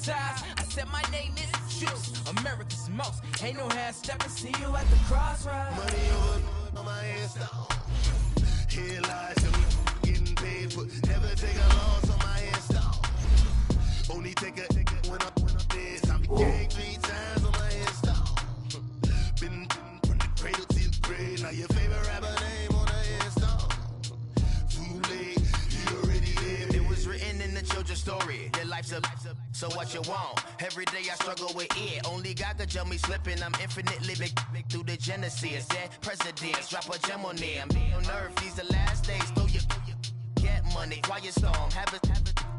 hypnotized. I said my name is Juice, America's most. Ain't no half stepping, see you at the crossroads. Money over on my install. Here lies some getting paid for. Never take a loss on my install. Only take a when I'm dead. I'm gang 3 times on my install. Been from the cradle to the grave. Now your favorite rapper name on the install. Too late, you already lived. It was written in the children's story. Your life's a so what you want. Every day I struggle with it. Only God could jump me slipping. I'm infinitely big through the genesis. Dead presidents, drop a gem on them. On earth, these the last days. Throw your get money, quiet storm. Have it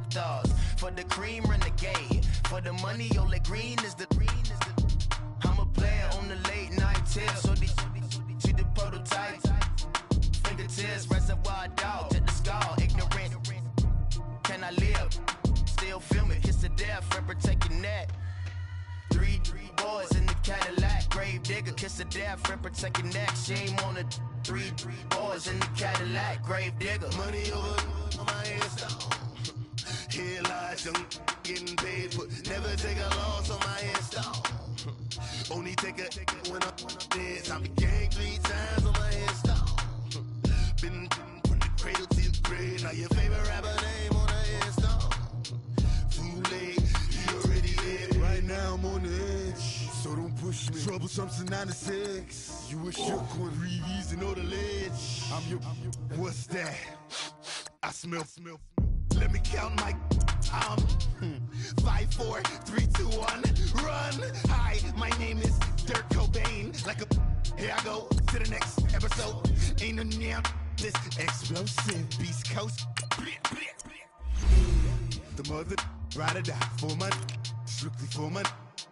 dogs. For the cream, renegade. For the money, only green is the green is the. I'm a player on the late night tip. So the prototype. Fingertips, reservoir dog. To the skull, ignorant. Can I live? Still film it, kiss to death, friend protect your neck. Three boys in the Cadillac, grave digger, kiss to death, friend protect your neck. Shame on the three boys in the Cadillac, grave digger. Money over on my install. Here lies some getting paid for. Never take a loss on my install. Only take a when I'm dead. Time to gang 3 times on my install. Been from the cradle to the grave. Now your favorite rapper name on the install. Too late, you already lived. Right now I'm on the edge, so don't push me. Troublesome to 96. You a shook one, breathe and know the ledge. I'm your. What's that? I smell. Let me count my. 5, 4, 3, 2, 1. Run. Hi, my name is Dirk Cobain. Like a. Here I go to the next episode. Ain't no damn this explosive Beast Coast. The mother ride or die for money, strictly for money.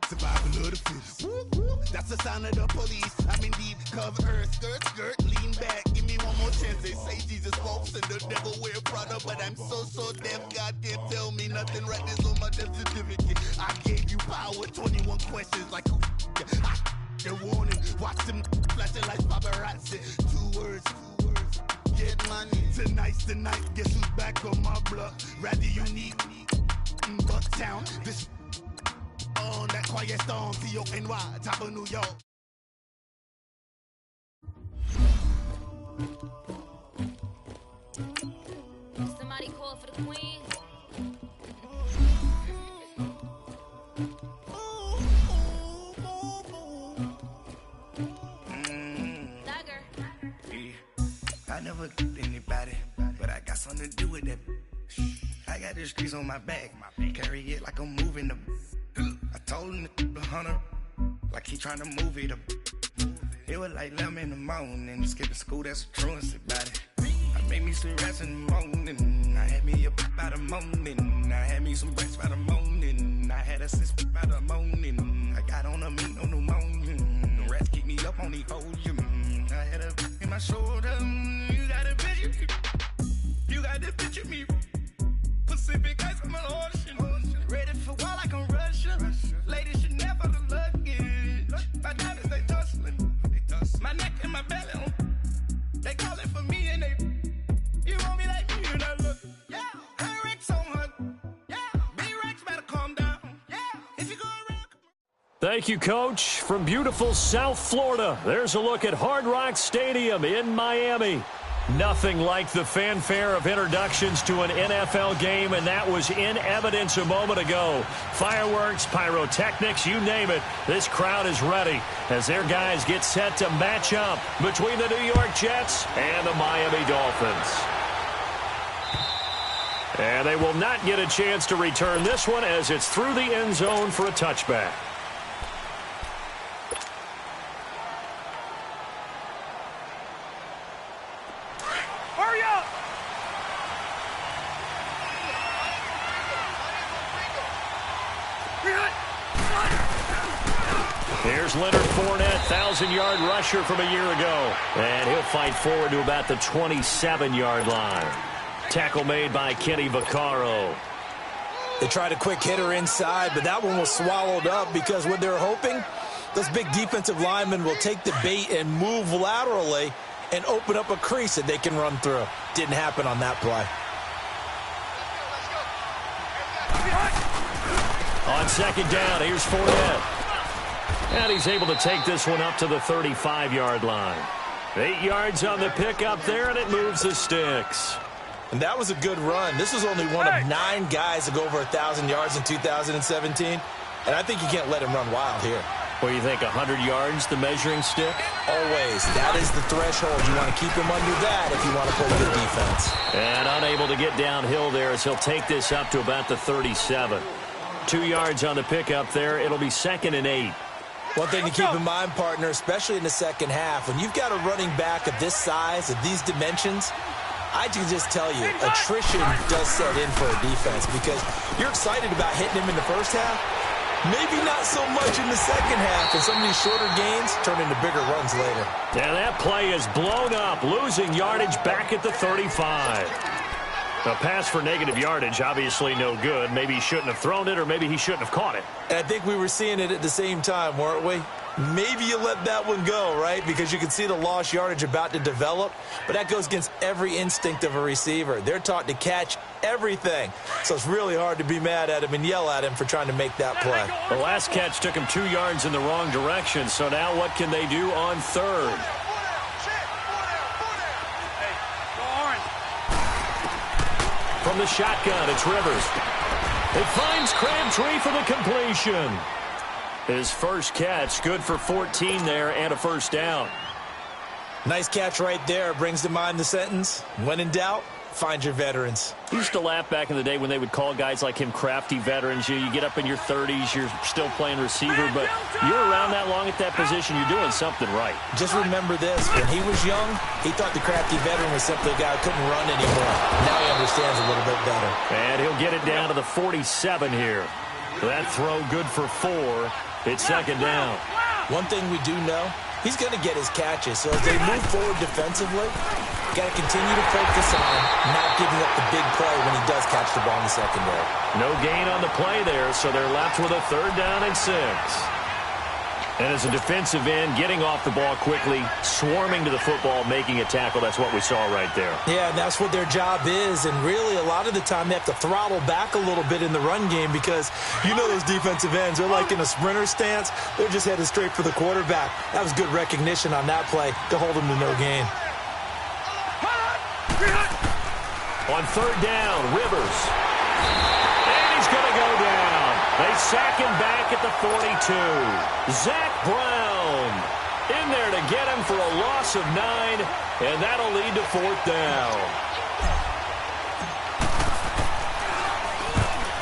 Survival of the fittest. That's the sign of the police. I'm indeed cover skirt, lean back. Give me one more chance. They say Jesus walks and the devil wear Prada, but I'm so deaf. God can't tell me nothing. Right this on my death certificate. I gave you power. 21 questions like who? The warning. Watch them flashing like paparazzi. 2 words. Get money. Tonight's the night. Guess who's back on my block? Rather unique. Bucktown. This on that quiet storm. T-O-N-Y. Top of New York. Somebody call for the queen. I never anybody, but I got something to do with that. I got the streets on my back, carry it like I'm moving the. I told him the hunter, like he trying to move it up. It was like 11 in the morning, skipping school, that's a truancy about it. I made me some rest in the morning, I had me up by the morning, I had me some rest by the morning, I had a sis by the morning, I got on a meat on the morning, the rest keep me up on the podium, I had a in my shoulder, you got a picture, you got this picture me, Pacific ice on my ocean, ready for war like I'm Russia, ladies should never the luggage, my diamonds they tussling, my neck and my belly on, they calling for me and they, you want me like me and I look, yeah, her Rex on her, yeah, B-Rex better calm down, yeah, if you go around. Thank you, Coach. From beautiful South Florida, there's a look at Hard Rock Stadium in Miami. Nothing like the fanfare of introductions to an NFL game, and that was in evidence a moment ago. Fireworks, pyrotechnics, you name it. This crowd is ready as their guys get set to match up between the New York Jets and the Miami Dolphins. And they will not get a chance to return this one as it's through the end zone for a touchback. Here's Leonard Fournette, 1,000-yard rusher from a year ago. And he'll fight forward to about the 27-yard line. Tackle made by Kenny Vaccaro. They tried a quick hitter inside, but that one was swallowed up because what they're hoping, those big defensive linemen will take the bait and move laterally and open up a crease that they can run through. Didn't happen on that play. On second down, here's Fournette. And he's able to take this one up to the 35-yard line. 8 yards on the pickup there, and it moves the sticks. And that was a good run. This was only one of 9 guys to go over 1,000 yards in 2017. And I think you can't let him run wild here. What do you think, 100 yards, the measuring stick? Always. That is the threshold. You want to keep him under that if you want to play good defense. And unable to get downhill there as he'll take this up to about the 37. 2 yards on the pickup there. It'll be 2nd and 8. One thing to keep in mind, partner, especially in the second half, when you've got a running back of this size, of these dimensions, I can just tell you, attrition does set in for a defense because you're excited about hitting him in the first half. Maybe not so much in the second half, and some of these shorter gains turn into bigger runs later. And that play is blown up, losing yardage back at the 35. A pass for negative yardage, obviously no good. Maybe he shouldn't have thrown it, or maybe he shouldn't have caught it. And I think we were seeing it at the same time, weren't we? Maybe you let that one go, right? Because you can see the lost yardage about to develop. But that goes against every instinct of a receiver. They're taught to catch everything. So it's really hard to be mad at him and yell at him for trying to make that play. The last catch took him 2 yards in the wrong direction. So now what can they do on third? From the shotgun, it's Rivers. It finds Crabtree for the completion. His first catch, good for 14 there and a first down. Nice catch right there. Brings to mind the sentence, when in doubt, find your veterans. I used to laugh back in the day when they would call guys like him crafty veterans. You get up in your 30s, you're still playing receiver, but you're around that long at that position, you're doing something right. Just remember this, when he was young, he thought the crafty veteran was simply a guy who couldn't run anymore. Now he understands a little bit better. And he'll get it down to the 47 here. That throw good for 4. It's second down. One thing we do know, he's going to get his catches. So as they move forward defensively, got to continue to focus on not giving up the big play when he does catch the ball in the secondary. No gain on the play there, so they're left with a 3rd down and 6. And as a defensive end, getting off the ball quickly, swarming to the football, making a tackle, that's what we saw right there. Yeah, and that's what their job is. And really, a lot of the time, they have to throttle back a little bit in the run game because you know those defensive ends, they're like in a sprinter stance. They're just headed straight for the quarterback. That was good recognition on that play to hold them to no gain. On 3rd down, Rivers. And he's going to go down. They sack him back at the 42. Zach Brown in there to get him for a loss of 9, and that'll lead to 4th down.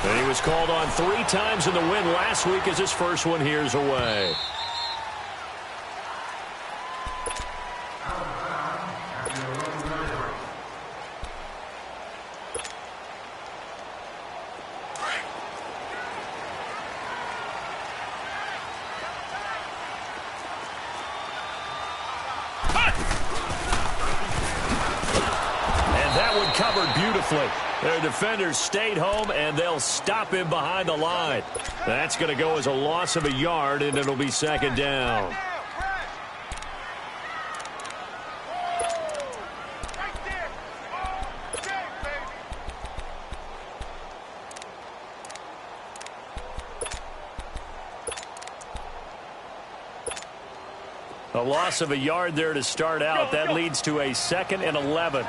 And he was called on 3 times in the win last week as his first one here's away. Covered beautifully. Their defenders stayed home, and they'll stop him behind the line. That's going to go as a loss of a yard, and it'll be second down. A loss of a yard there to start out. That leads to a 2nd and 11.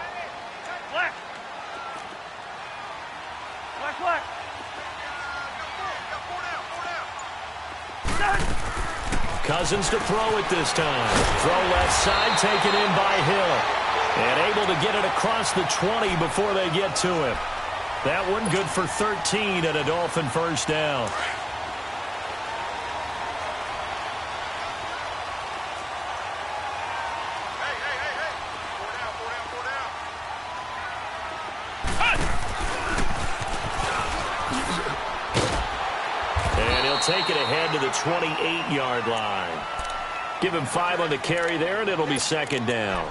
Cousins to throw it this time. Throw left side, taken in by Hill. And able to get it across the 20 before they get to him. That one good for 13 and a Dolphin first down. Take it ahead to the 28-yard line. Give him 5 on the carry there, and it'll be second down.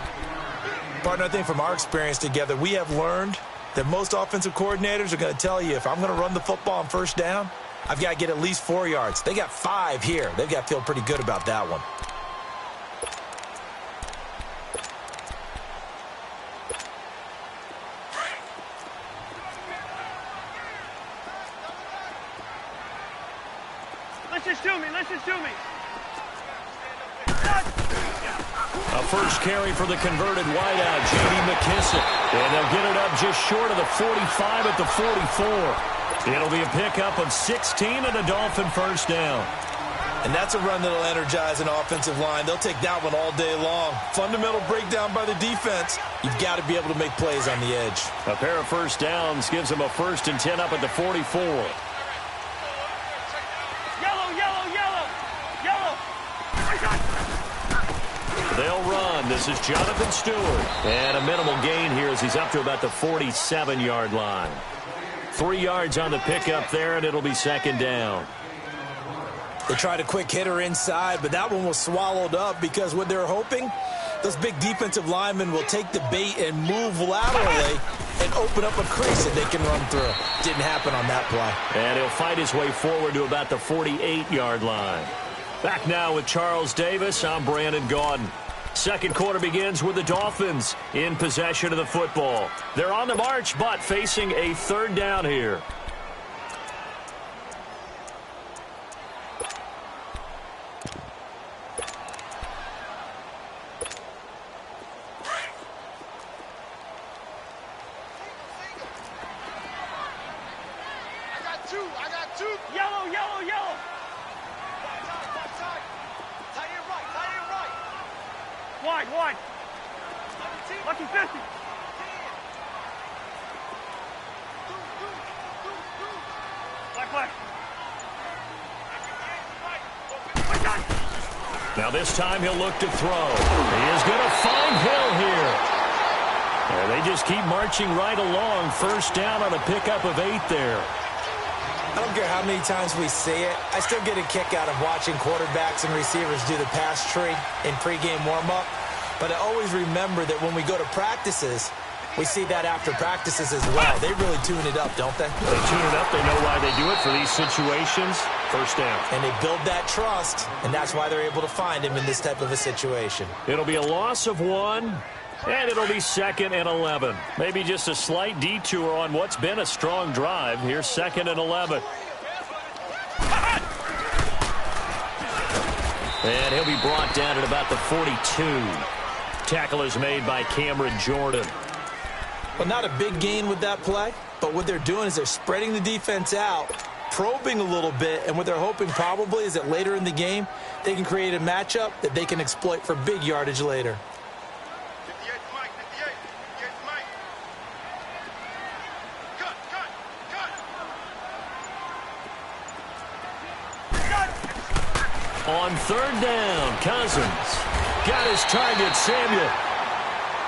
Partner, I think from our experience together, we have learned that most offensive coordinators are going to tell you, if I'm going to run the football on first down, I've got to get at least 4 yards. They got 5 here. They've got to feel pretty good about that one. Listen to me. Listen to me. A first carry for the converted wideout, J.D. McKissick. And they'll get it up just short of the 45 at the 44. It'll be a pickup of 16 and a Dolphin first down. And that's a run that'll energize an offensive line. They'll take that one all day long. Fundamental breakdown by the defense. You've got to be able to make plays on the edge. A pair of first downs gives them a 1st and 10 up at the 44. They'll run. This is Jonathan Stewart. And a minimal gain here as he's up to about the 47-yard line. 3 yards on the pickup there, and it'll be 2nd down. They tried a quick hitter inside, but that one was swallowed up because what they're hoping, those big defensive linemen will take the bait and move laterally and open up a crease that they can run through. Didn't happen on that play. And he'll fight his way forward to about the 48-yard line. Back now with Charles Davis, I'm Brandon Gaudin. Second quarter begins with the Dolphins in possession of the football. They're on the march, but facing a 3rd down here. I got two. Yellow, yellow, yellow. Tight end right. Wide. Lucky 50. Black. Now this time he'll look to throw. He is going to find Hill here. And they just keep marching right along. First down on a pickup of 8 there. I don't care how many times we see it. I still get a kick out of watching quarterbacks and receivers do the pass tree in pregame warm-up. But I always remember that when we go to practices, we see that after practices as well. They really tune it up, don't they? They tune it up. They know why they do it for these situations. First down. And they build that trust, and that's why they're able to find him in this type of a situation. It'll be a loss of 1. And it'll be 2nd and 11. Maybe just a slight detour on what's been a strong drive. Here's 2nd and 11. And he'll be brought down at about the 42. Tackle is made by Cameron Jordan. Well, not a big gain with that play, but what they're doing is they're spreading the defense out, probing a little bit, and what they're hoping probably is that later in the game, they can create a matchup that they can exploit for big yardage later. On 3rd down, Cousins got his target, Samuel.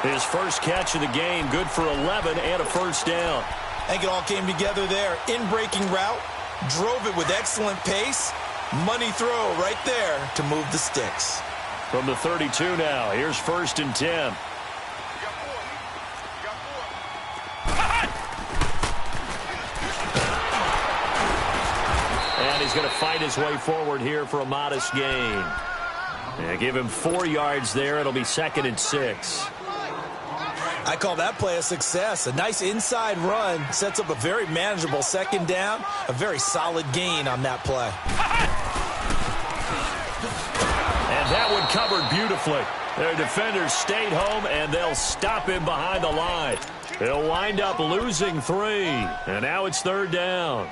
His first catch of the game, good for 11 and a first down. I think it all came together there. In-breaking route, drove it with excellent pace. Money throw right there to move the sticks. From the 32 now, here's 1st and 10. And he's going to fight his way forward here for a modest gain. And give him 4 yards there. It'll be 2nd and 6. I call that play a success. A nice inside run sets up a very manageable 2nd down. A very solid gain on that play. And that one covered beautifully. Their defenders stayed home, and they'll stop him behind the line. They'll wind up losing 3. And now it's 3rd down.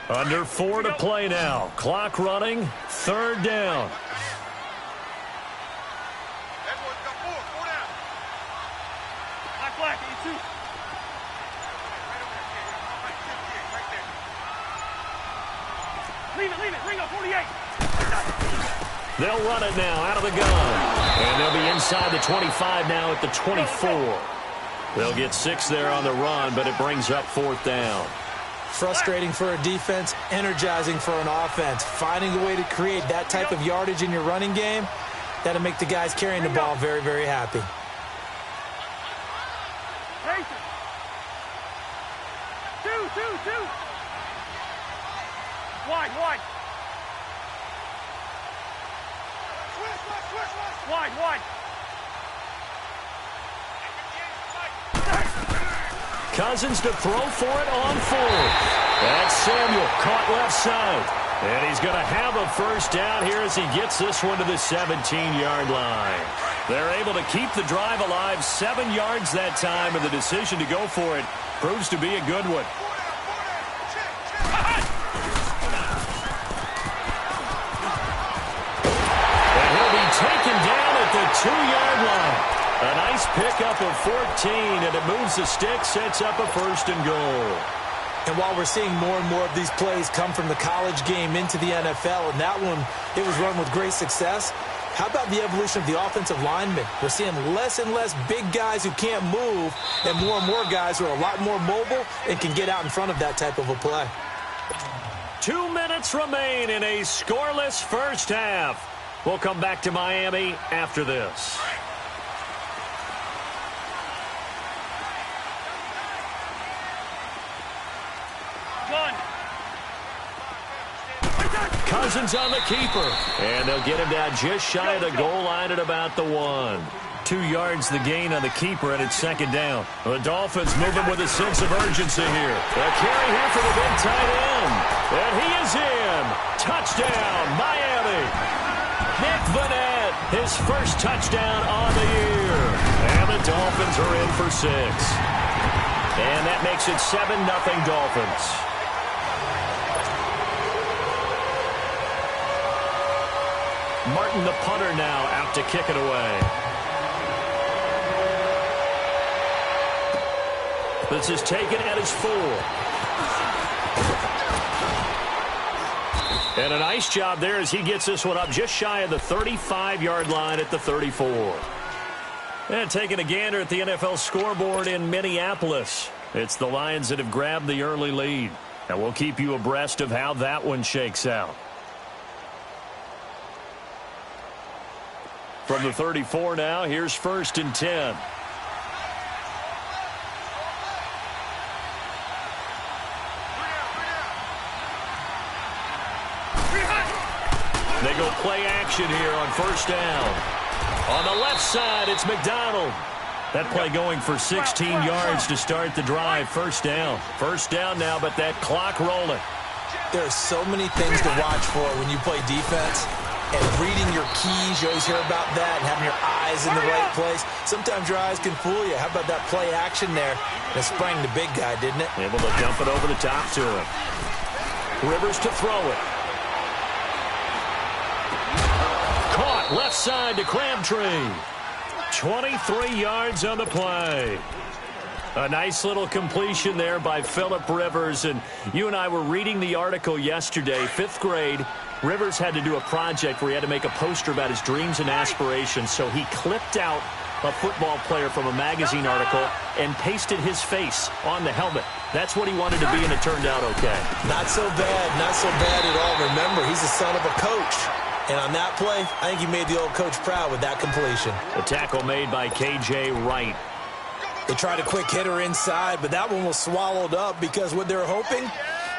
Under 4 to play now. Clock running. 3rd down. Leave it. Bring up 48. They'll run it now out of the gun. And they'll be inside the 25 now at the 24. They'll get 6 there on the run, but it brings up 4th down. Frustrating for a defense, energizing for an offense. Finding a way to create that type of yardage in your running game, that'll make the guys carrying the ball very, very happy. Two. Wide. Wide. Cousins to throw for it on fourth. That's Samuel, caught left side. And he's going to have a first down here as he gets this one to the 17-yard line. They're able to keep the drive alive, 7 yards that time, and the decision to go for it proves to be a good one. And he'll be taken down at the 2-yard line. A nice pickup of 14, and it moves the stick, sets up a first and goal. And while we're seeing more and more of these plays come from the college game into the NFL, and that one, it was run with great success, how about the evolution of the offensive linemen? We're seeing less and less big guys who can't move and more guys who are a lot more mobile and can get out in front of that type of a play. 2 minutes remain in a scoreless first half. We'll come back to Miami after this. Cousins on the keeper. And they'll get him down just shy of the goal line at about the 1. 2 yards the gain on the keeper, and it's second down. The Dolphins moving with a sense of urgency here. A carry here for the big tight end. And he is in. Touchdown, Miami. Nick Vannett, his first touchdown on the year. And the Dolphins are in for 6. And that makes it 7-0 Dolphins. Martin, the punter, now out to kick it away. This is taken at his 4. And a nice job there as he gets this one up just shy of the 35-yard line at the 34. And taking a gander at the NFL scoreboard in Minneapolis. It's the Lions that have grabbed the early lead. And we'll keep you abreast of how that one shakes out. From the 34 now, here's 1st and 10. They go play action here on 1st down. On the left side, it's McDonald. That play going for 16 yards to start the drive. 1st down. 1st down now, but that clock rolling. There are so many things to watch for when you play defense. And reading your keys, you always hear about that, and having your eyes in the right place. Sometimes your eyes can fool you. How about that play action there? It sprang the big guy, didn't it? Able to dump it over the top to him. Rivers to throw it. Caught left side to Crabtree. 23 yards on the play. A nice little completion there by Phillip Rivers. And you and I were reading the article yesterday, 5th grade. Rivers had to do a project where he had to make a poster about his dreams and aspirations, so he clipped out a football player from a magazine article and pasted his face on the helmet. That's what he wanted to be, and it turned out okay. Not so bad at all. Remember, he's the son of a coach. And on that play, I think he made the old coach proud with that completion. The tackle made by K.J. Wright. They tried a quick hitter inside, but that one was swallowed up because what they're hoping,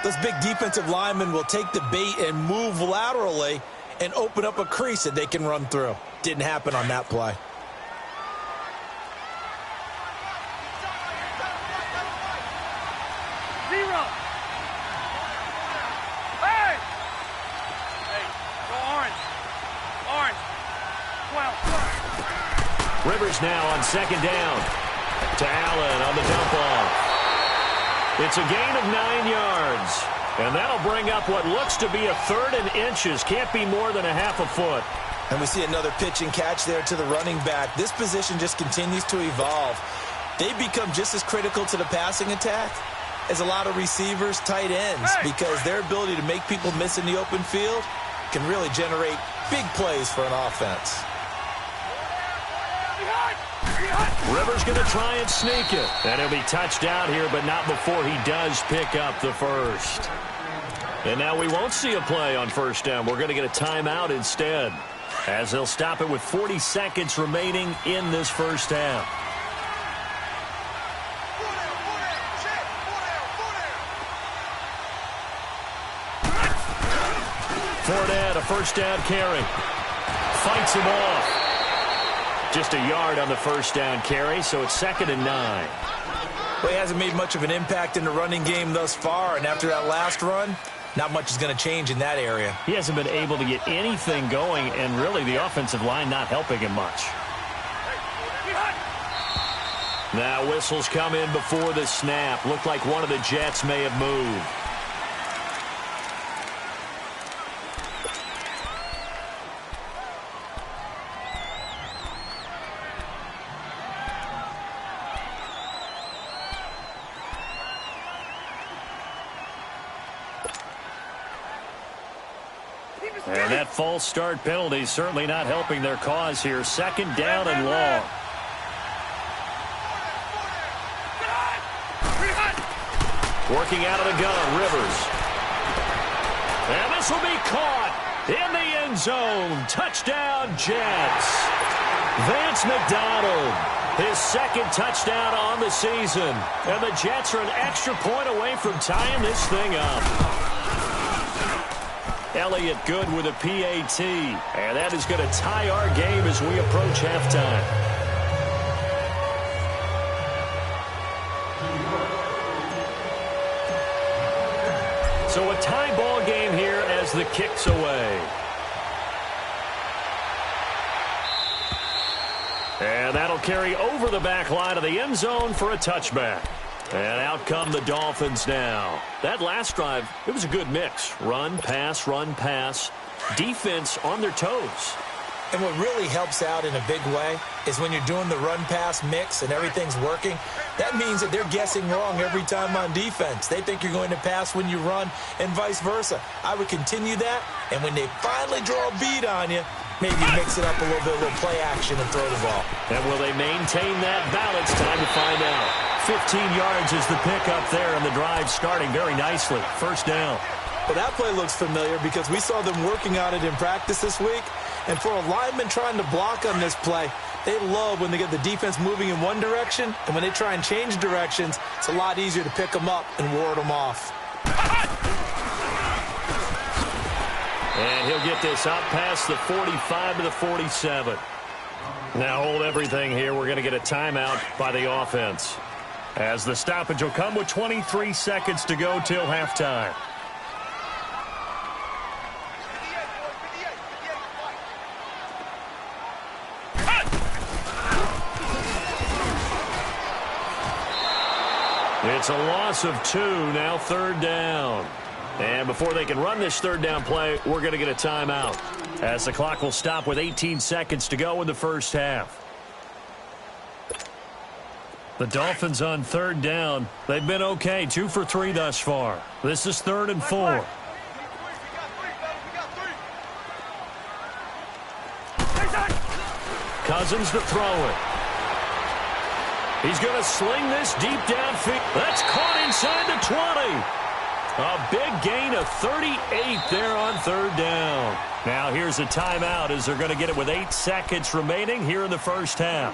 those big defensive linemen will take the bait and move laterally and open up a crease that they can run through. Didn't happen on that play. Zero. Hey! Hey, go orange. Orange. 12. Rivers now on 2nd down. To Allen on the dump off. It's a gain of 9 yards. And that'll bring up what looks to be a 3rd and inches. Can't be more than a half a foot. And we see another pitch and catch there to the running back. This position just continues to evolve. They become just as critical to the passing attack as a lot of receivers, tight ends, because their ability to make people miss in the open field can really generate big plays for an offense. Rivers going to try and sneak it. And he'll be touched down here, but not before he does pick up the first. And now we won't see a play on 1st down. We're going to get a timeout instead, as they'll stop it with 40 seconds remaining in this first half. Fournette, a 1st down carry. Fights him off. Just a yard on the 1st down carry, so it's 2nd and 9. Well, he hasn't made much of an impact in the running game thus far, and after that last run, not much is going to change in that area. He hasn't been able to get anything going, and really the offensive line not helping him much. Now whistles come in before the snap. Looked like one of the Jets may have moved. And that false start penalty certainly not helping their cause here. Second down and long. Working out of the gun, Rivers. And this will be caught in the end zone. Touchdown, Jets. Vance McDonald, his second touchdown on the season. And the Jets are an extra point away from tying this thing up. Elliott good with a PAT. And that is going to tie our game as we approach halftime. So a tie ball game here as the kick's away. And that'll carry over the back line of the end zone for a touchback. And out come the Dolphins now. That last drive, it was a good mix. Run, pass, defense on their toes. And what really helps out in a big way is when you're doing the run-pass mix and everything's working, that means that they're guessing wrong every time on defense. They think you're going to pass when you run and vice versa. I would continue that, and when they finally draw a bead on you, maybe mix it up a little play action and throw the ball. And will they maintain that balance? Time to find out. 15 yards is the pickup there, and the drive starting very nicely. First down. Well, that play looks familiar because we saw them working on it in practice this week. And for a lineman trying to block on this play, they love when they get the defense moving in one direction, and when they try and change directions, it's a lot easier to pick them up and ward them off. And he'll get this up past the 45 to the 47. Now hold everything here. We're going to get a timeout by the offense, as the stoppage will come with 23 seconds to go till halftime. It's a loss of 2, now third down. And before they can run this third down play, we're going to get a timeout, as the clock will stop with 18 seconds to go in the first half. The Dolphins on third down. They've been okay, 2 for 3 thus far. This is 3rd and 4. Cousins to throw it. He's going to sling this deep downfield. That's caught inside the 20. A big gain of 38 there on third down. Now here's a timeout as they're going to get it with 8 seconds remaining here in the first half.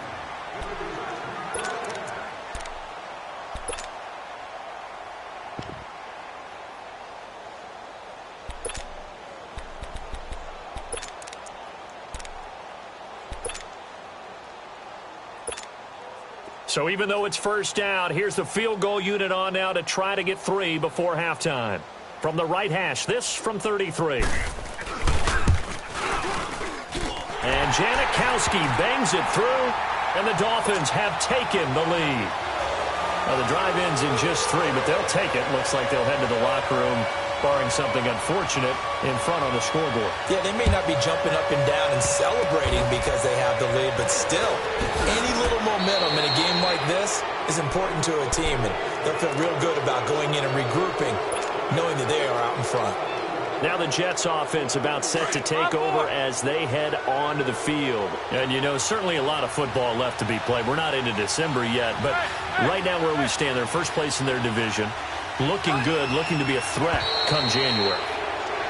So even though it's first down, here's the field goal unit on now to try to get 3 before halftime. From the right hash, this from 33. And Janikowski bangs it through, and the Dolphins have taken the lead. Now the drive ends in just 3, but they'll take it. Looks like they'll head to the locker room, barring something unfortunate, in front on the scoreboard. Yeah, they may not be jumping up and down and celebrating because they have the lead, but still, any little momentum in a game like this is important to a team, and they'll feel real good about going in and regrouping, knowing that they are out in front. Now the Jets offense about set to take over as they head onto the field. And, you know, certainly a lot of football left to be played. We're not into December yet, but right now where we stand, they're first place in their division, looking good, looking to be a threat come January.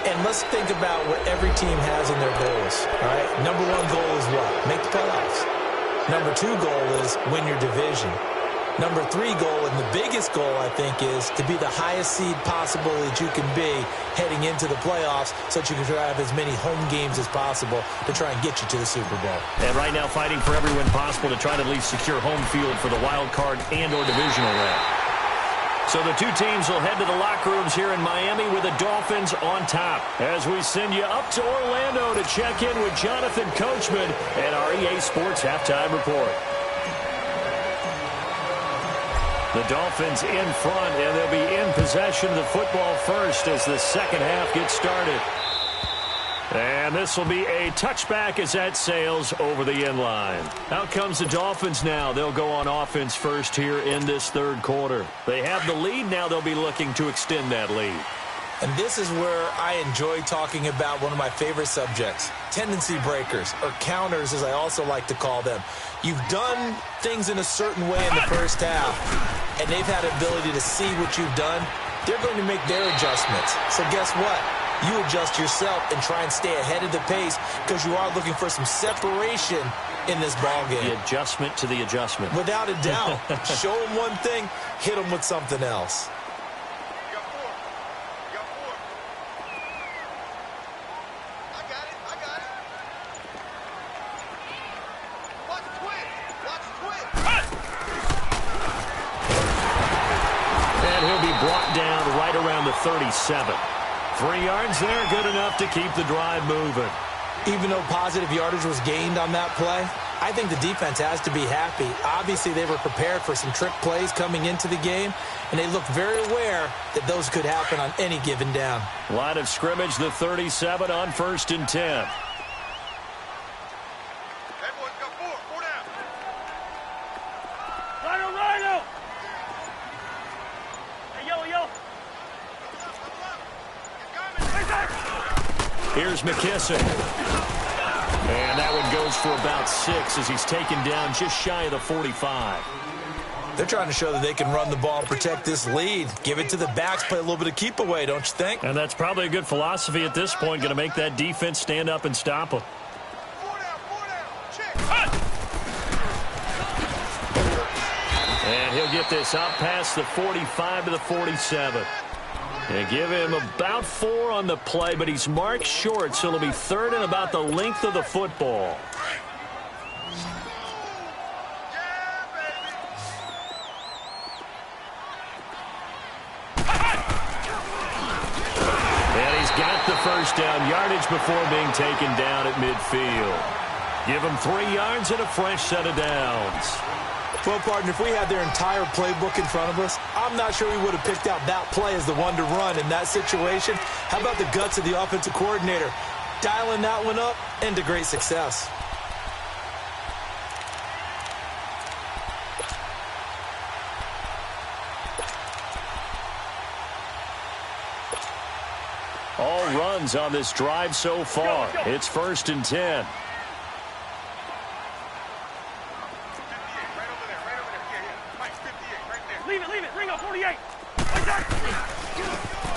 And let's think about what every team has in their goals, all right? Number 1 goal is what? Make the playoffs. Number 2 goal is win your division. Number 3 goal, and the biggest goal, I think, is to be the highest seed possible that you can be heading into the playoffs so that you can try to have as many home games as possible to try and get you to the Super Bowl. And right now fighting for every win possible to try to at least secure home field for the wild card and or divisional round. So the two teams will head to the locker rooms here in Miami with the Dolphins on top. As we send you up to Orlando to check in with Jonathan Coachman and our EA Sports Halftime Report. The Dolphins in front, and they'll be in possession of the football first as the second half gets started. And this will be a touchback as that sails over the end line. Out comes the Dolphins now. They'll go on offense first here in this third quarter. They have the lead. Now they'll be looking to extend that lead. And this is where I enjoy talking about one of my favorite subjects, tendency breakers, or counters as I also like to call them. You've done things in a certain way in the first half, and they've had the ability to see what you've done. They're going to make their adjustments. So guess what? You adjust yourself and try and stay ahead of the pace because you are looking for some separation in this ball game. The adjustment to the adjustment. Without a doubt. Show them one thing, hit them with something else. Brought down right around the 37. 3 yards there, good enough to keep the drive moving. Even though positive yardage was gained on that play, I think the defense has to be happy. Obviously, they were prepared for some trick plays coming into the game, and they looked very aware that those could happen on any given down. Line of scrimmage, the 37 on 1st and 10. Here's McKissick. And that one goes for about 6 as he's taken down just shy of the 45. They're trying to show that they can run the ball and protect this lead. Give it to the backs, play a little bit of keep away, don't you think? And that's probably a good philosophy at this point, going to make that defense stand up and stop them. And he'll get this out past the 45 to the 47. They give him about 4 on the play, but he's marked short, so it'll be 3rd and about the length of the football. And he's got the first down yardage before being taken down at midfield. Give him 3 yards and a fresh set of downs. Well, partner, if we had their entire playbook in front of us, I'm not sure we would have picked out that play as the one to run in that situation. How about the guts of the offensive coordinator? Dialing that one up into great success. All runs on this drive so far. It's 1st and 10.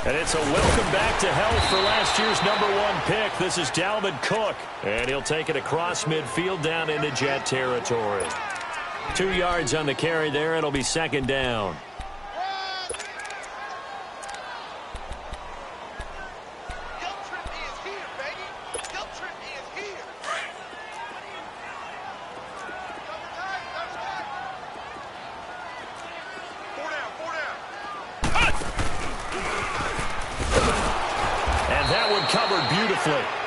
And it's a welcome back to health for last year's #1 pick. This is Dalvin Cook. And he'll take it across midfield down into Jet territory. 2 yards on the carry there. It'll be 2nd down.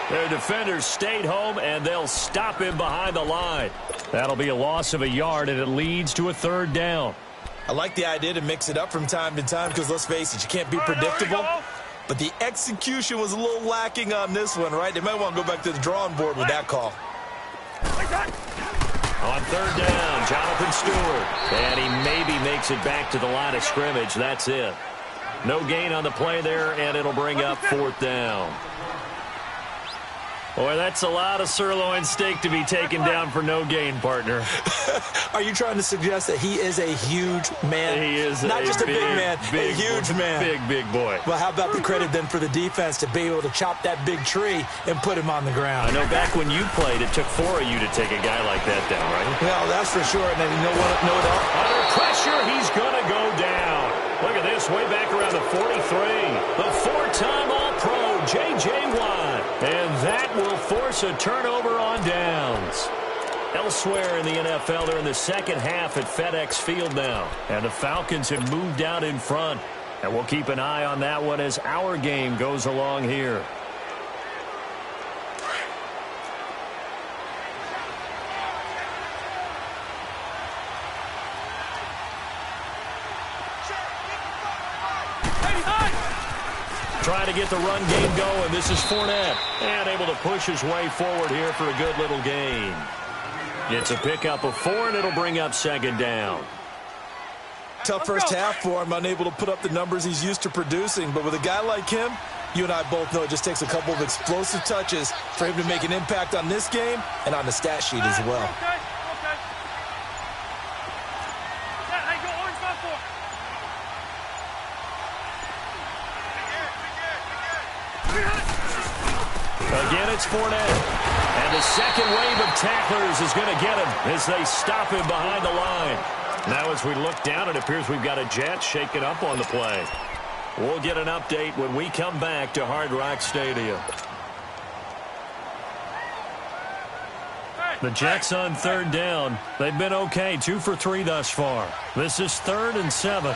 Their defenders stayed home, and they'll stop him behind the line. That'll be a loss of a yard, and it leads to a 3rd down. I like the idea to mix it up from time to time because, let's face it, you can't be predictable. But the execution was a little lacking on this one, right? They might want to go back to the drawing board with that call. On 3rd down, Jonathan Stewart. And he maybe makes it back to the line of scrimmage. That's it. No gain on the play there, and it'll bring up 4th down. Boy, that's a lot of sirloin steak to be taken down for no gain, partner. Are you trying to suggest that he is a huge man? He is not just a big man, a huge man. Big boy. Well, how about the credit then for the defense to be able to chop that big tree and put him on the ground? I know back when you played, it took 4 of you to take a guy like that down, right? Well, that's for sure. And then you know what else? Under pressure. pressure. He's going to go down. Look at this, way back around the 43. The four-time All-Pro, J.J. Watt. And that will force a turnover on downs. Elsewhere in the NFL, they're in the second half at FedEx Field now. And the Falcons have moved out in front. And we'll keep an eye on that one as our game goes along here. Trying to get the run game going. This is Fournette. And able to push his way forward here for a good little gain. It's a pickup of 4, and it'll bring up second down. Tough first half for him, unable to put up the numbers he's used to producing. But with a guy like him, you and I both know it just takes a couple of explosive touches for him to make an impact on this game and on the stat sheet as well. Again, it's Fournette. And the second wave of tacklers is going to get him as they stop him behind the line. Now as we look down, it appears we've got a Jet shaken up on the play. We'll get an update when we come back to Hard Rock Stadium. The Jets on third down. They've been okay, 2 for 3 thus far. This is 3rd and 7.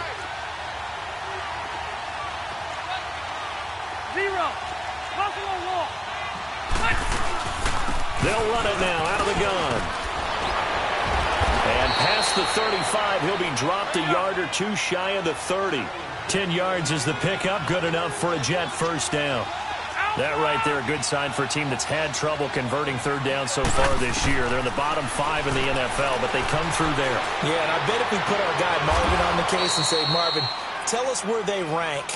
They'll run it now out of the gun. And past the 35, he'll be dropped a yard or 2 shy of the 30. 10 yards is the pickup, good enough for a Jet first down. That right there, a good sign for a team that's had trouble converting third down so far this year. They're in the bottom 5 in the NFL, but they come through there. Yeah, and I bet if we put our guy Marvin on the case and say, Marvin, tell us where they rank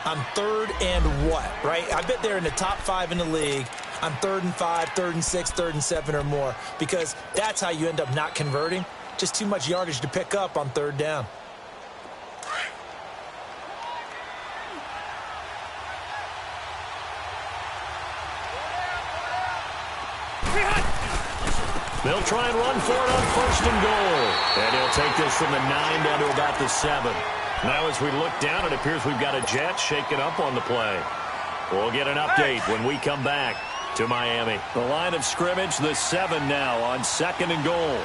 on third and what, right? I bet they're in the top 5 in the league on 3rd and 5, 3rd and 6, 3rd and 7 or more, because that's how you end up not converting. Just too much yardage to pick up on third down. They'll try and run for it on 1st and goal. And he'll take this from the 9 down to about the 7. Now as we look down, it appears we've got a Jet shaken up on the play. We'll get an update when we come back to Miami. The line of scrimmage, the 7 now on 2nd and goal.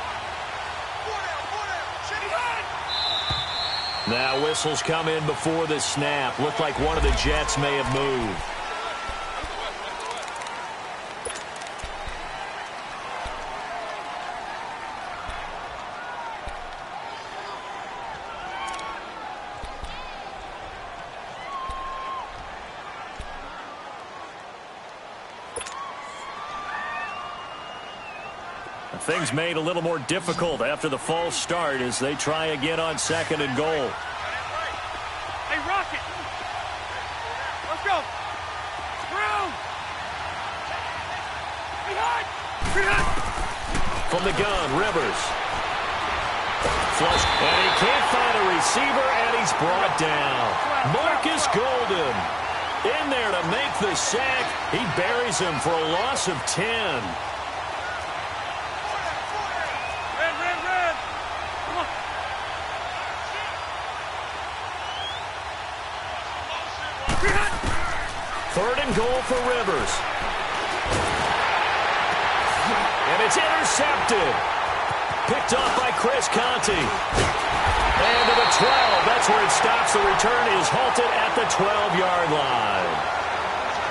Now whistles come in before the snap. Looked like one of the Jets may have moved. Things made a little more difficult after the false start as they try again on 2nd and goal. Hey, Rocket! Let's go! Screw! Behind! From the gun, Rivers. Flush, and he can't find a receiver, and he's brought down. Marcus Golden in there to make the sack. He buries him for a loss of 10. Third and goal for Rivers. And it's intercepted. Picked off by Chris Conte. And to the 12. That's where it stops. The return is halted at the 12-yard line.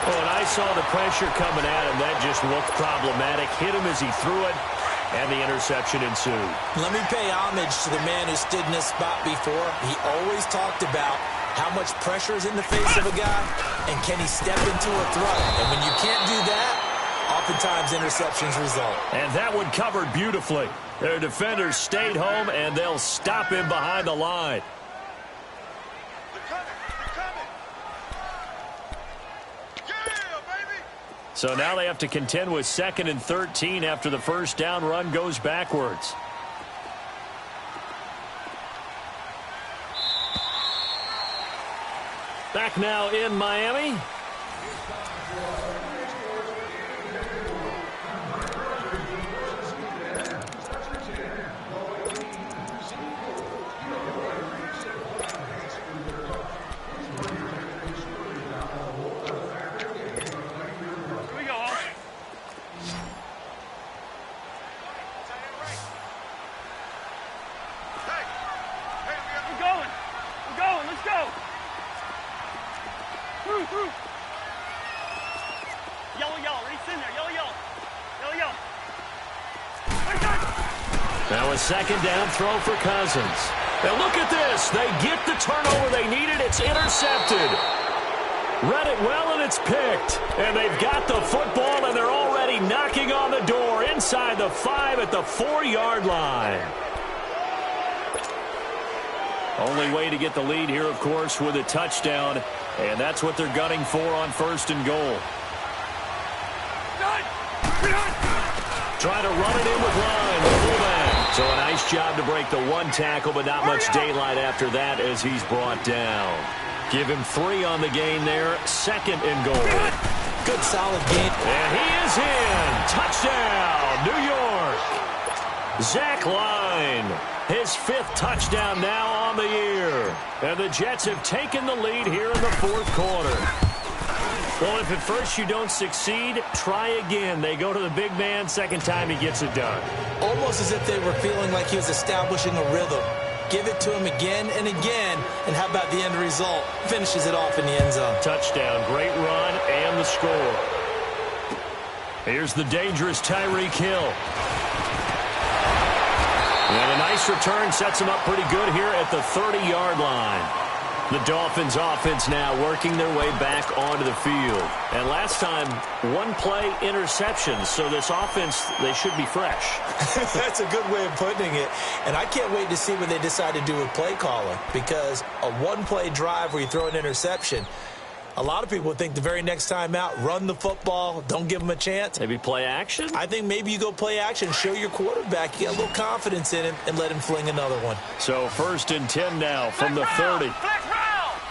Oh, and I saw the pressure coming at him. That just looked problematic. Hit him as he threw it. And the interception ensued. Let me pay homage to the man who stood in this spot before. He always talked about how much pressure is in the face of a guy, and can he step into a throw? And when you can't do that, oftentimes interceptions result. And that one covered beautifully. Their defenders stayed home, and they'll stop him behind the line. So now they have to contend with 2nd and 13 after the first down run goes backwards. Back now in Miami. Yellow, yellow. Reach in there. Yellow, yellow. Yellow, yellow. Now a second down throw for Cousins. And look at this. They get the turnover they needed. It's intercepted. Read it well, and it's picked. And they've got the football, and they're already knocking on the door inside the 5 at the 4-yard line. Only way to get the lead here, of course, with a touchdown. And that's what they're gunning for on 1st and goal. Trying to run it in with Line, the fullback. So a nice job to break the 1 tackle, but not much daylight after that as he's brought down. Give him 3 on the gain there. 2nd and goal. Good, solid game. And he is in. Touchdown, New York. Zach Line, his 5th touchdown now on the year. And the Jets have taken the lead here in the 4th quarter. Well, if at first you don't succeed, try again. They go to the big man. 2nd time he gets it done. Almost as if they were feeling like he was establishing a rhythm. Give it to him again and again, and how about the end result? Finishes it off in the end zone. Touchdown, great run, and the score. Here's the dangerous Tyreek Hill. And a nice return sets him up pretty good here at the 30-yard line. The Dolphins offense now working their way back onto the field. And last time, 1-play interception. So this offense, they should be fresh. That's a good way of putting it. And I can't wait to see what they decide to do with play calling. Because a 1-play drive where you throw an interception, a lot of people would think the very next time out, run the football, don't give them a chance. Maybe play action? I think maybe you go play action, show your quarterback, you get a little confidence in him, and let him fling another one. So 1st and 10 now from the 30. Flex round.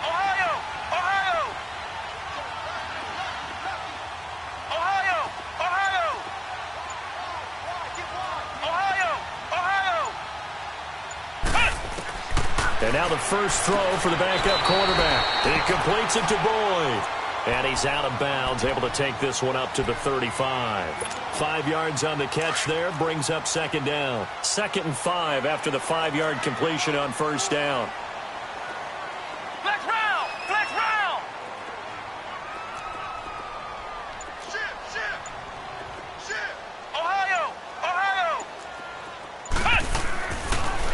Ohio. Ohio. Ohio. Ohio. Ohio. Ohio. And now the first throw for the backup quarterback. He completes it to Boyd. And he's out of bounds, able to take this one up to the 35. 5 yards on the catch there, brings up 2nd down. 2nd and 5 after the 5-yard completion on 1st down. Flex round. Flex round. Ohio. Ohio.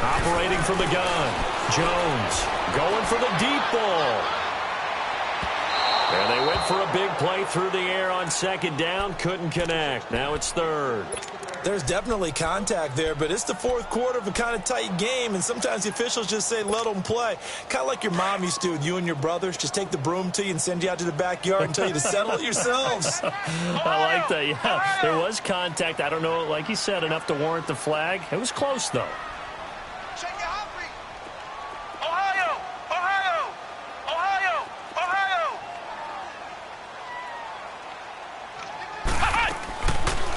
Operating from the gun. Jones going for the deep ball. And they went for a big play through the air on 2nd down. Couldn't connect. Now it's 3rd. There's definitely contact there, but it's the 4th quarter of a kind of tight game, and sometimes the officials just say, let them play. Kind of like your mom used to with you and your brothers. Just take the broom to you and send you out to the backyard and tell you to settle it yourselves. I like that, yeah. There was contact. I don't know, like you said, enough to warrant the flag. It was close, though. Ohio. Ohio. Ohio. Ohio.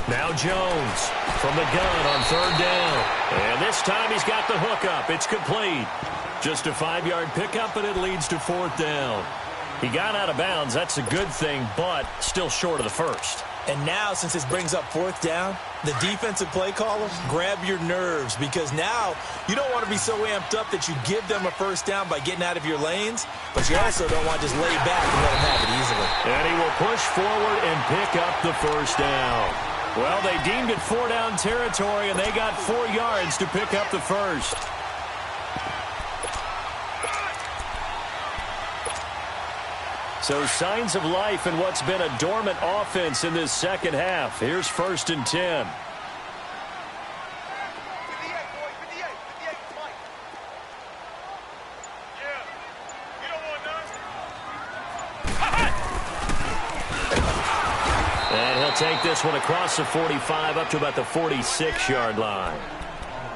Now Jones from the gun on 3rd down. And this time he's got the hook up. It's complete. Just a 5-yard pickup, and it leads to 4th down. He got out of bounds. That's a good thing, but still short of the first. And now, since this brings up 4th down, the defensive play callers, grab your nerves, because now you don't want to be so amped up that you give them a 1st down by getting out of your lanes, but you also don't want to just lay back and let them have it easily. And he will push forward and pick up the 1st down. Well, they deemed it 4-down territory, and they got 4 yards to pick up the 1st. So signs of life in what's been a dormant offense in this 2nd half. Here's 1st and 10. 58, boy. 58. 58, Mike. Yeah. You don't want none. And he'll take this one across the 45 up to about the 46-yard line.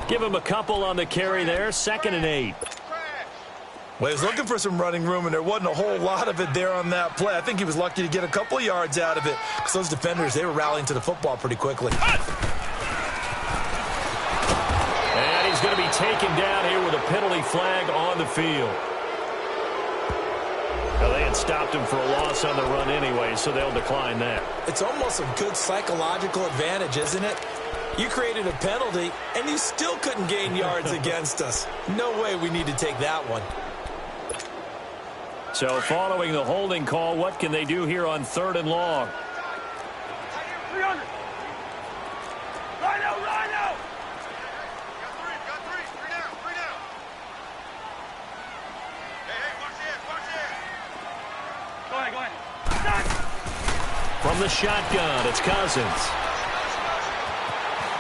Give him a couple on the carry there. 2nd and 8. Well, he was looking for some running room, and there wasn't a whole lot of it there on that play. I think he was lucky to get a couple of yards out of it, because those defenders, they were rallying to the football pretty quickly. And he's going to be taken down here with a penalty flag on the field. Well, they had stopped him for a loss on the run anyway, so they'll decline that. It's almost a good psychological advantage, isn't it? You created a penalty, and you still couldn't gain yards against us. No way we need to take that one. So following the holding call, what can they do here on 3rd and long? 300. Rhino, Rhino! Got three down. Hey, watch it. Go ahead. Stop! From the shotgun, it's Cousins.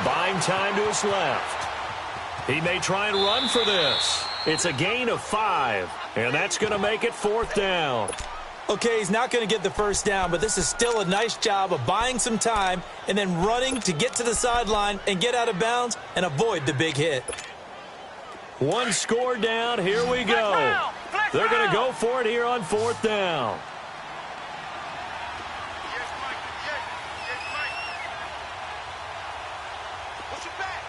Buying time to his left. He may try and run for this. It's a gain of 5, and that's going to make it 4th down. Okay, he's not going to get the first down, but this is still a nice job of buying some time and then running to get to the sideline and get out of bounds and avoid the big hit. One score down. Here we go. They're going to go for it here on 4th down. Yes, Mike. Push it back.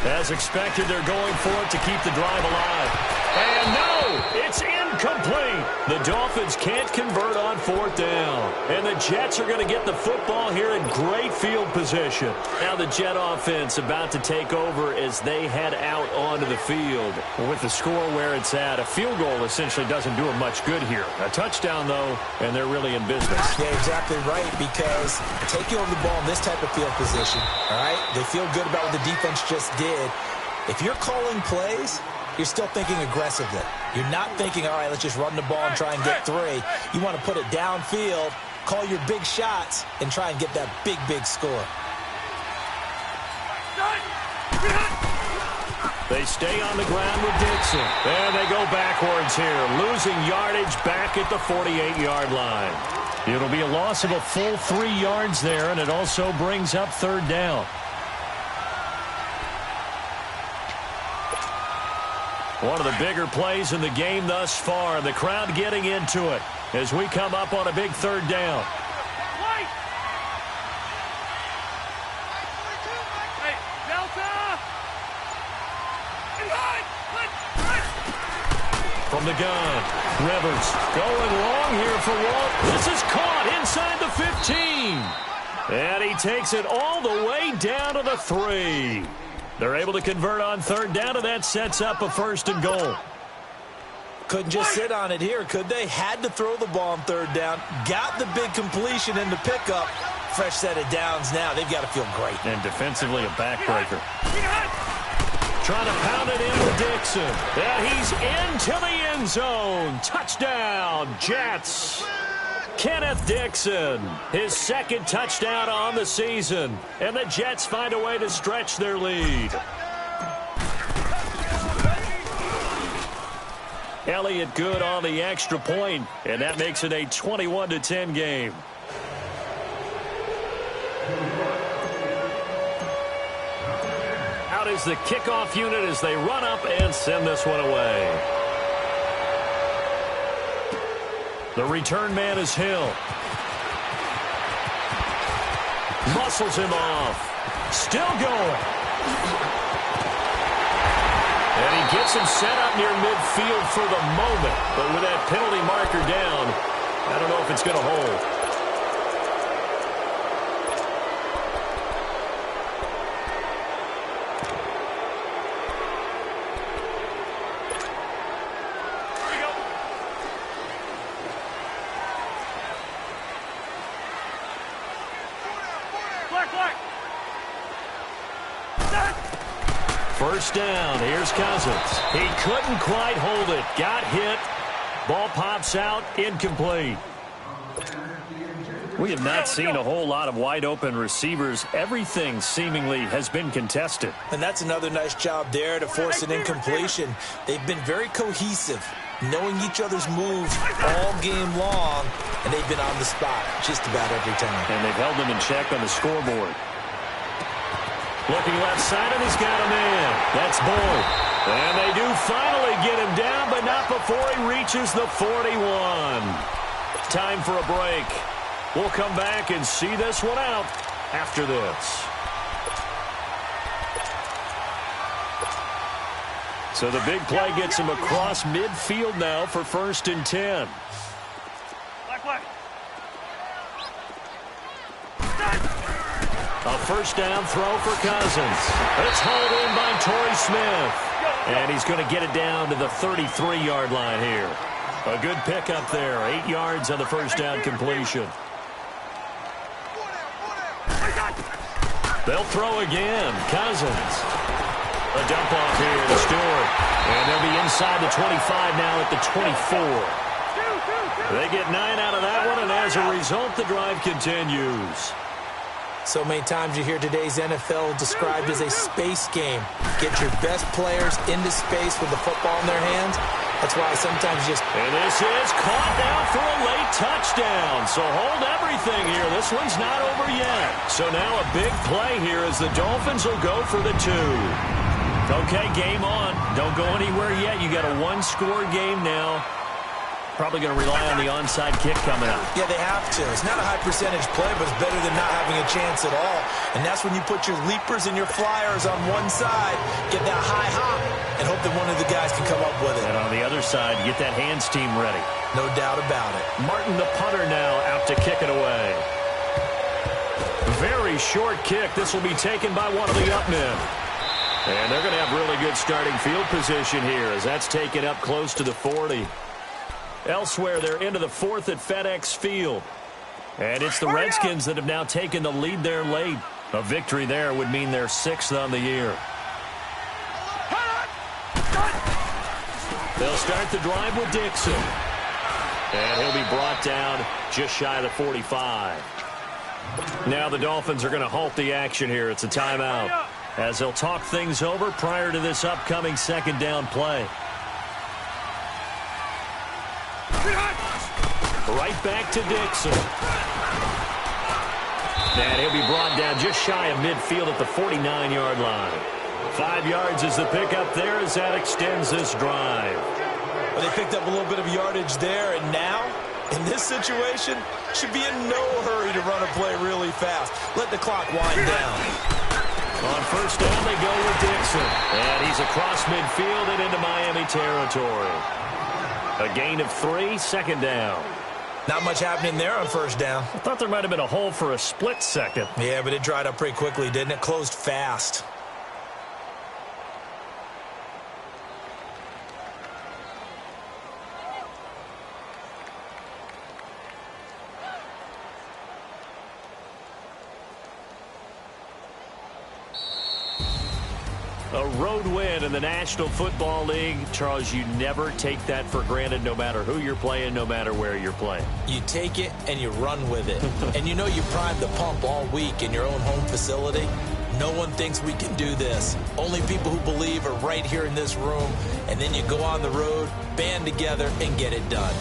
As expected, they're going for it to keep the drive alive. And no, it's incomplete. The Dolphins can't convert on 4th down. And the Jets are going to get the football here in great field position. Now the Jet offense about to take over as they head out onto the field. With the score where it's at, a field goal essentially doesn't do them much good here. A touchdown, though, and they're really in business. Yeah, exactly right, because taking over the ball in this type of field position, all right, they feel good about what the defense just did. If you're calling plays, you're still thinking aggressively. You're not thinking, all right, let's just run the ball and try and get 3. You want to put it downfield, call your big shots, and try and get that big, big score. They stay on the ground with Dixon. And they go backwards here, losing yardage back at the 48-yard line. It'll be a loss of a full 3 yards there, and it also brings up 3rd down. One of the bigger plays in the game thus far. The crowd getting into it as we come up on a big 3rd down. Hey, Delta! From the gun, Rivers going long here for Walt. This is caught inside the 15. And he takes it all the way down to the 3. They're able to convert on 3rd down, and that sets up a 1st and goal. Couldn't just sit on it here, could they? Had to throw the ball on 3rd down. Got the big completion in the pickup. Fresh set of downs now. They've got to feel great. And defensively, a backbreaker. Trying to pound it in with Dixon. And he's into the end zone. Touchdown, Jets. Kenneth Dixon, his 2nd touchdown on the season. And the Jets find a way to stretch their lead. Elliott good on the extra point, and that makes it a 21-10 game. Out is the kickoff unit as they run up and send this one away. The return man is Hill. Muscles him off. Still going. And he gets him set up near midfield for the moment. But with that penalty marker down, I don't know if it's going to hold. First down. Here's Cousins. He couldn't quite hold it. Got hit. Ball pops out. Incomplete. We have not seen a whole lot of wide-open receivers. Everything seemingly has been contested. And that's another nice job there to force an incompletion. They've been very cohesive, knowing each other's moves all game long, and they've been on the spot just about every time. And they've held them in check on the scoreboard. Looking left side, and he's got a man. That's Boyd. And they do finally get him down, but not before he reaches the 41. Time for a break. We'll come back and see this one out after this. So the big play gets him across midfield now for 1st and 10. Black. A first down throw for Cousins. It's hauled in by Torrey Smith. And he's going to get it down to the 33-yard line here. A good pickup there. 8 yards on the first down completion. They'll throw again. Cousins. A dump off here to Stewart. And they'll be inside the 25 now at the 24. They get 9 out of that one, and as a result, the drive continues. So many times you hear today's NFL described as a space game. Get your best players into space with the football in their hands. That's why sometimes just... And this is caught now for a late touchdown. So hold everything here. This one's not over yet. So now a big play here as the Dolphins will go for the 2. Okay, game on. Don't go anywhere yet. You got a one-score game now. Probably going to rely on the onside kick coming up. Yeah, they have to. It's not a high percentage play, but it's better than not having a chance at all. And that's when you put your leapers and your flyers on one side, get that high hop, and hope that one of the guys can come up with it. And on the other side, get that hands team ready. No doubt about it. Martin, the punter, now out to kick it away. Very short kick. This will be taken by one of the up men. And they're going to have really good starting field position here as that's taken up close to the 40. Elsewhere, they're into the 4th at FedEx Field. And it's the Redskins that have now taken the lead there late. A victory there would mean they're 6th on the year. They'll start the drive with Dixon. And he'll be brought down just shy of the 45. Now the Dolphins are going to halt the action here. It's a timeout as they'll talk things over prior to this upcoming second down play. Right back to Dixon. And he'll be brought down just shy of midfield at the 49-yard line. 5 yards is the pickup there as that extends this drive. Well, they picked up a little bit of yardage there, and now, in this situation, should be in no hurry to run a play really fast. Let the clock wind down. On first down, they go with Dixon. And he's across midfield and into Miami territory. A gain of 3, second down. Not much happening there on first down. I thought there might have been a hole for a split second. Yeah, but it dried up pretty quickly, didn't it? Closed fast. A road win in the National Football League. Charles, you never take that for granted no matter who you're playing, no matter where you're playing. You take it and you run with it. And you know you primed the pump all week in your own home facility. No one thinks we can do this. Only people who believe are right here in this room. And then you go on the road, band together, and get it done.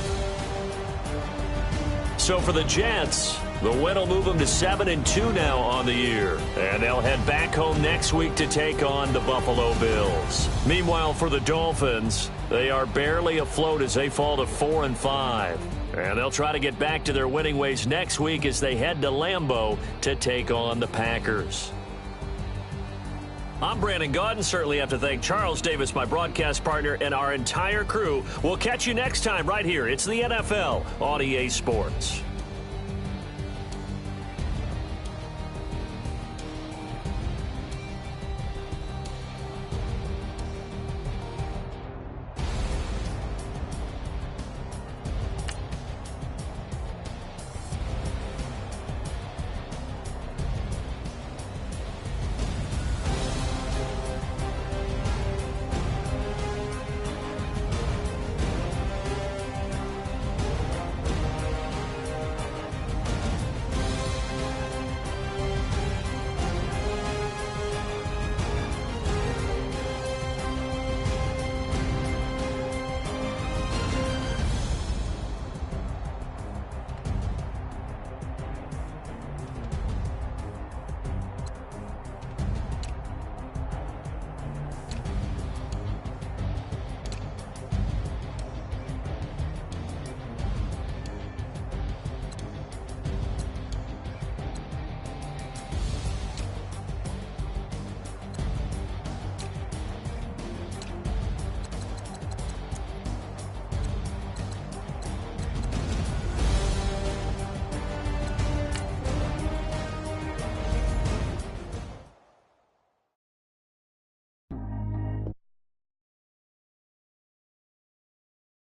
So for the Jets, the win will move them to 7-2 now on the year. And they'll head back home next week to take on the Buffalo Bills. Meanwhile, for the Dolphins, they are barely afloat as they fall to 4-5. And they'll try to get back to their winning ways next week as they head to Lambeau to take on the Packers. I'm Brandon Gaudin. Certainly have to thank Charles Davis, my broadcast partner, and our entire crew. We'll catch you next time right here. It's the NFL on EA Sports.